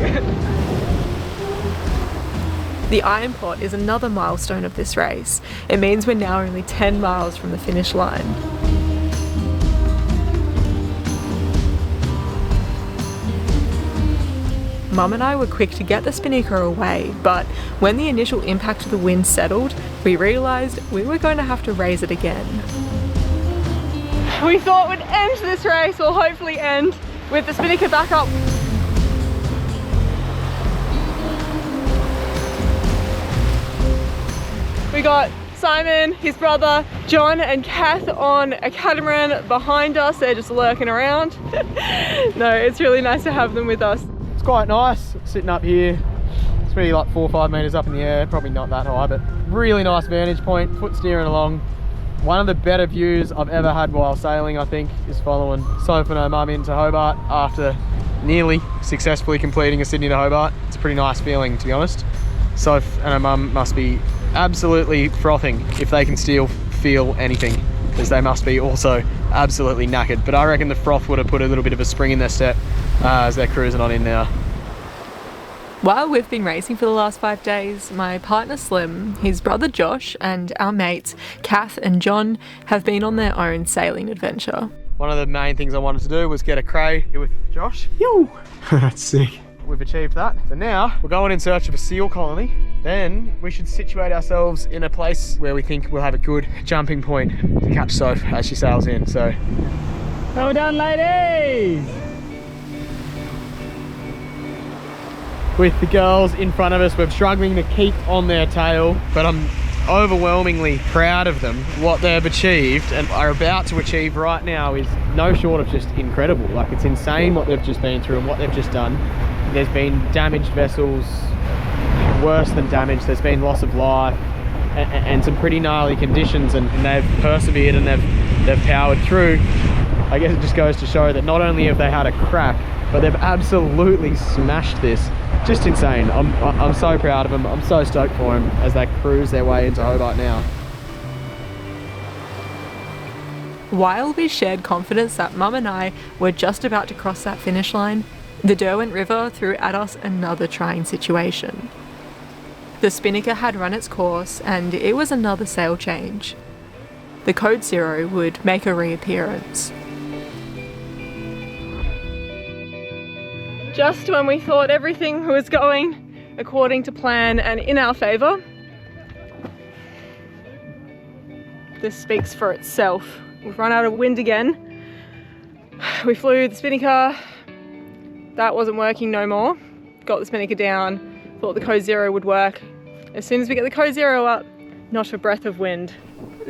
The iron pot is another milestone of this race. It means we're now only 10 miles from the finish line. Mum and I were quick to get the spinnaker away, but when the initial impact of the wind settled, we realised we were going to have to raise it again. We thought we'd end this race, or hopefully end, with the spinnaker back up. We got Simon, his brother, John and Kath on a catamaran behind us. They're just lurking around. No, it's really nice to have them with us. It's quite nice sitting up here. It's really like 4 or 5 meters up in the air, probably not that high, but really nice vantage point, foot steering along. One of the better views I've ever had while sailing, I think, is following Soph and her mum into Hobart after nearly successfully completing a Sydney to Hobart. It's a pretty nice feeling, to be honest. Soph and her mum must be absolutely frothing if they can still feel anything, because they must be also absolutely knackered. But I reckon the froth would have put a little bit of a spring in their step as they're cruising on in now. While we've been racing for the last 5 days, my partner Slim, his brother Josh, and our mates Kath and John have been on their own sailing adventure. One of the main things I wanted to do was get a cray with Josh. Yo! That's sick. We've achieved that. So now we're going in search of a seal colony. Then we should situate ourselves in a place where we think we'll have a good jumping point to catch Soph as she sails in. So, well done, ladies! With the girls in front of us, we're struggling to keep on their tail, but I'm overwhelmingly proud of them. What they've achieved and are about to achieve right now is no short of just incredible. Like, it's insane what they've just been through and what they've just done. There's been damaged vessels, worse than damaged. There's been loss of life and some pretty gnarly conditions, and they've persevered and they've powered through. I guess it just goes to show that not only have they had a crack, but they've absolutely smashed this. Just insane. I'm so proud of them. I'm so stoked for them as they cruise their way into Hobart now. While we shared confidence that Mum and I were just about to cross that finish line, the Derwent River threw at us another trying situation. The spinnaker had run its course and it was another sail change. The Code Zero would make a reappearance. Just when we thought everything was going according to plan and in our favour, this speaks for itself. We've run out of wind again. We flew the spinnaker. That wasn't working no more. Got the spinnaker down, thought the Code Zero would work. As soon as we get the Code Zero up, not a breath of wind.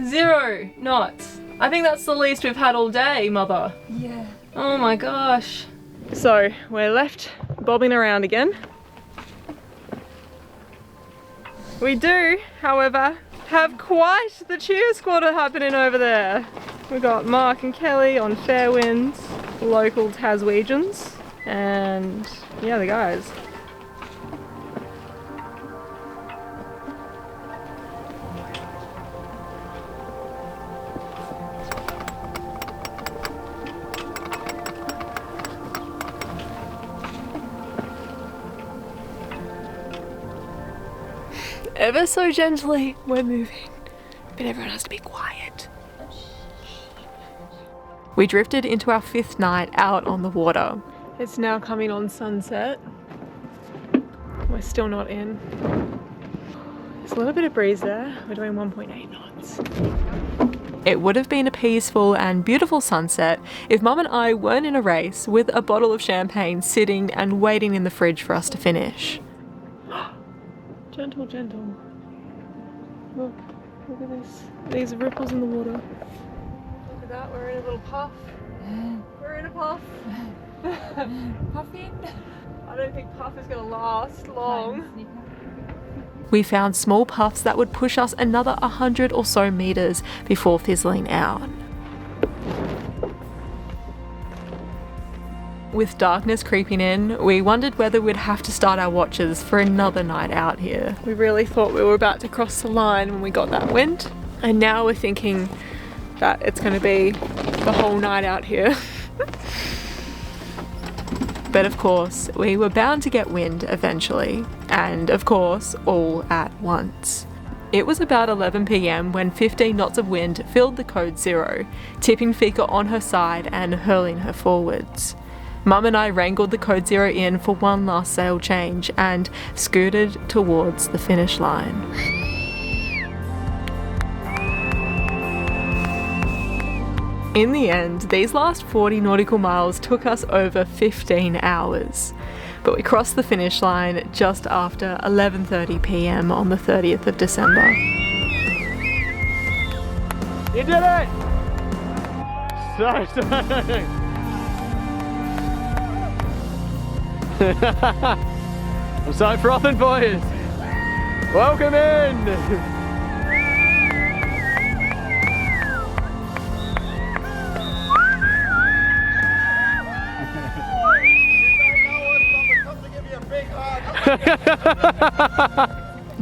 0 knots. I think that's the least we've had all day, Mother. Yeah. Oh my gosh. So we're left bobbing around again. We do, however, have quite the cheer squatter happening over there. We've got Mark and Kelly on fair winds, local Taswegians, and yeah, the guys. Ever so gently, we're moving, but everyone has to be quiet. We drifted into our 5th night out on the water. It's now coming on sunset. We're still not in. There's a little bit of breeze there. We're doing 1.8 knots. It would have been a peaceful and beautiful sunset if Mum and I weren't in a race with a bottle of champagne sitting and waiting in the fridge for us to finish. Gentle, gentle. Look at this. These ripples in the water. Look at that, we're in a little puff. We're in a puff. Puffing. I don't think puff is going to last long. We found small puffs that would push us another 100 or so meters before fizzling out. With darkness creeping in, we wondered whether we'd have to start our watches for another night out here. We really thought we were about to cross the line when we got that wind, and now we're thinking that it's going to be the whole night out here. But of course, we were bound to get wind eventually, and of course, all at once. It was about 11 PM when 15 knots of wind filled the code 0, tipping Fika on her side and hurling her forwards. Mum and I wrangled the code 0 in for one last sail change and scooted towards the finish line. In the end, these last 40 nautical miles took us over 15 hours, but we crossed the finish line just after 11:30 PM on the 30th of December. You did it! So I'm so frothing for you. Welcome in.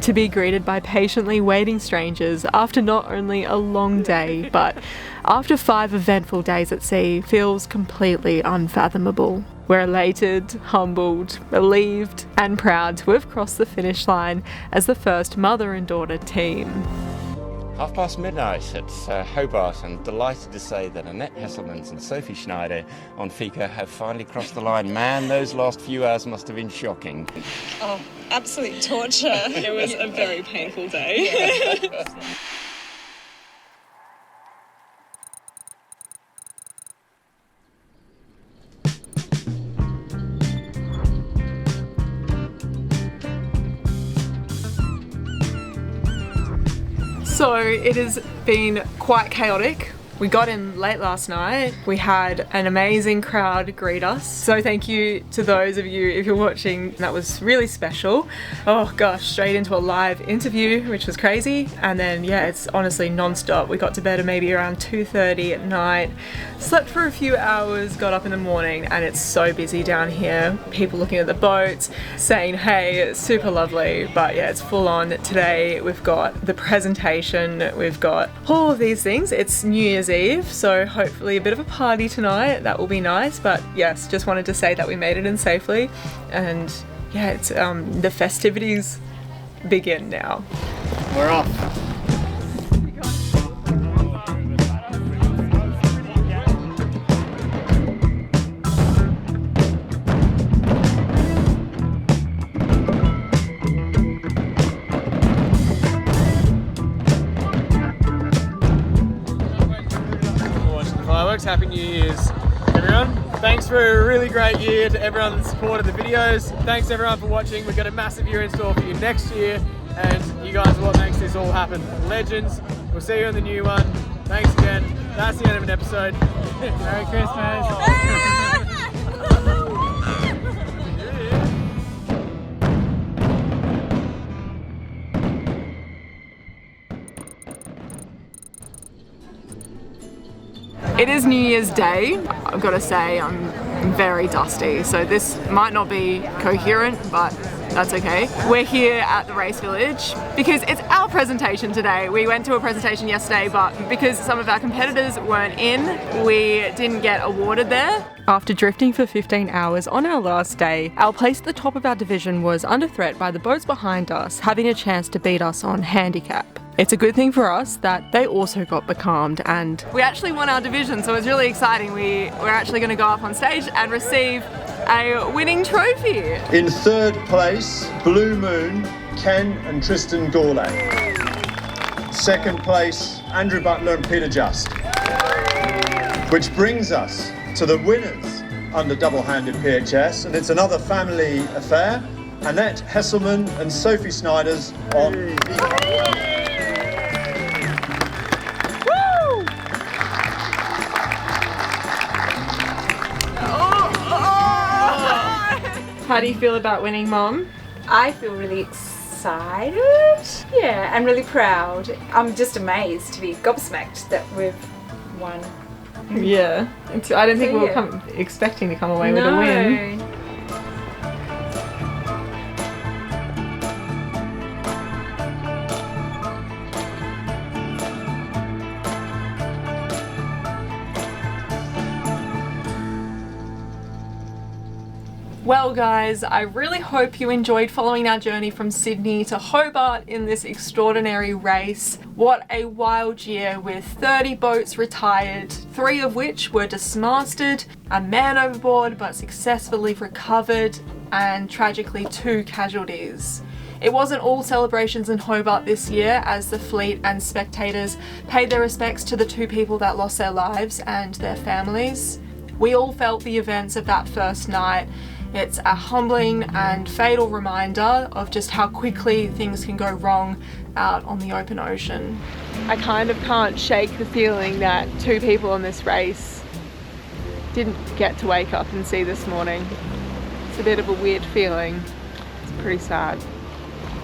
To be greeted by patiently waiting strangers after not only a long day, but after 5 eventful days at sea feels completely unfathomable. We're elated, humbled, relieved, and proud to have crossed the finish line as the first mother and daughter team. midnight at Hobart, and delighted to say that Annette Hesselmans and Sophie Schneider on Fika have finally crossed the line. Man, those last few hours must have been shocking. Oh, absolute torture. It was a very painful day. So it has been quite chaotic. We got in late last night. We had an amazing crowd greet us. So thank you to those of you, if you're watching, that was really special. Oh gosh, straight into a live interview, which was crazy. And then yeah, it's honestly non-stop. We got to bed at maybe around 2:30 at night, slept for a few hours, got up in the morning, and it's so busy down here. People looking at the boats, saying hey, it's super lovely. But yeah, it's full on today. We've got the presentation, we've got all of these things. It's New Year's Eve, so hopefully a bit of a party tonight. That will be nice. But yes, just wanted to say that we made it in safely, and yeah, it's the festivities begin now. We're off. Happy New Year's, everyone. Thanks for a really great year to everyone that supported the videos. Thanks everyone for watching. We've got a massive year in store for you next year, and you guys are what makes this all happen. Legends. We'll see you in the new one. Thanks again. That's the end of an episode. Merry Christmas. It is New Year's Day. I've got to say I'm very dusty, so this might not be coherent, but that's okay. We're here at the race village because it's our presentation today. We went to a presentation yesterday, but because some of our competitors weren't in, we didn't get awarded there. After drifting for 15 hours on our last day, our place at the top of our division was under threat by the boats behind us having a chance to beat us on handicap. It's a good thing for us that they also got becalmed, and we actually won our division, so it's really exciting. We're actually going to go up on stage and receive a winning trophy. In third place, Blue Moon, Ken and Tristan Gourlay. Second place, Andrew Butler and Peter Just. Which brings us to the winners under double-handed PHS, and it's another family affair. Annette Hesselman and Sophie Snyders on Fika. How do you feel about winning, Mom? I feel really excited, yeah, and really proud. I'm just amazed to be gobsmacked that we've won. Yeah, I don't think we were expecting to come away with a win. Well guys, I really hope you enjoyed following our journey from Sydney to Hobart in this extraordinary race. What a wild year with 30 boats retired, 3 of which were dismasted, a man overboard but successfully recovered, and tragically 2 casualties. It wasn't all celebrations in Hobart this year, as the fleet and spectators paid their respects to the 2 people that lost their lives and their families. We all felt the events of that first night. It's a humbling and fatal reminder of just how quickly things can go wrong out on the open ocean. I kind of can't shake the feeling that 2 people on this race didn't get to wake up and see this morning. It's a bit of a weird feeling. It's pretty sad.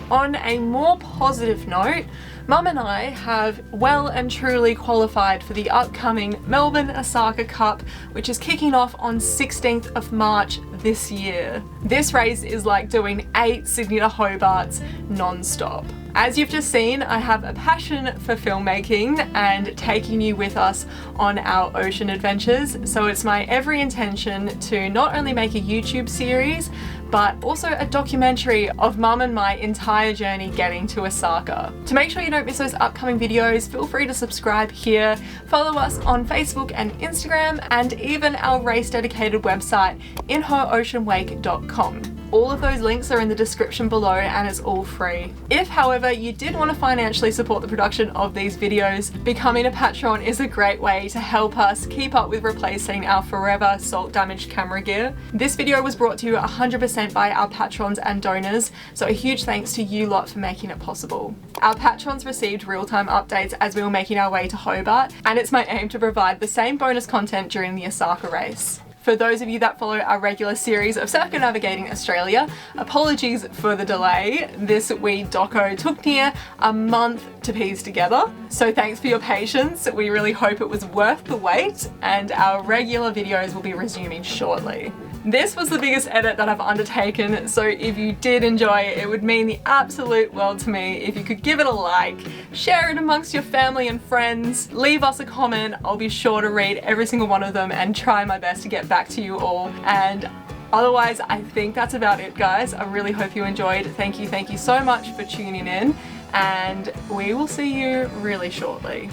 On a more positive note, Mum and I have well and truly qualified for the upcoming Melbourne Osaka Cup, which is kicking off on 16th of March this year. This race is like doing 8 Sydney to Hobarts non-stop. As you've just seen, I have a passion for filmmaking and taking you with us on our ocean adventures, so it's my every intention to not only make a YouTube series, but also a documentary of Mum and my entire journey getting to Osaka. To make sure you don't miss those upcoming videos, feel free to subscribe here, follow us on Facebook and Instagram, and even our race dedicated website, inheroceanwake.com. All of those links are in the description below and it's all free. If, however, you did want to financially support the production of these videos, becoming a patron is a great way to help us keep up with replacing our forever salt damaged camera gear. This video was brought to you 100% by our patrons and donors, so a huge thanks to you lot for making it possible. Our patrons received real-time updates as we were making our way to Hobart, and it's my aim to provide the same bonus content during the Osaka race. For those of you that follow our regular series of circumnavigating Australia, apologies for the delay. This wee doco took near a month to piece together, so thanks for your patience. We really hope it was worth the wait, and our regular videos will be resuming shortly. This was the biggest edit that I've undertaken, so if you did enjoy it, it would mean the absolute world to me if you could give it a like, share it amongst your family and friends, leave us a comment. I'll be sure to read every single one of them and try my best to get back to you all. And otherwise, I think that's about it, guys. I really hope you enjoyed. Thank you so much for tuning in, and we will see you really shortly.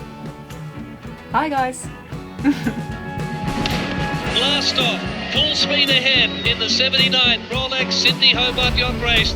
Bye, guys. Blast off, full speed ahead in the 79 Rolex Sydney Hobart Yacht Race.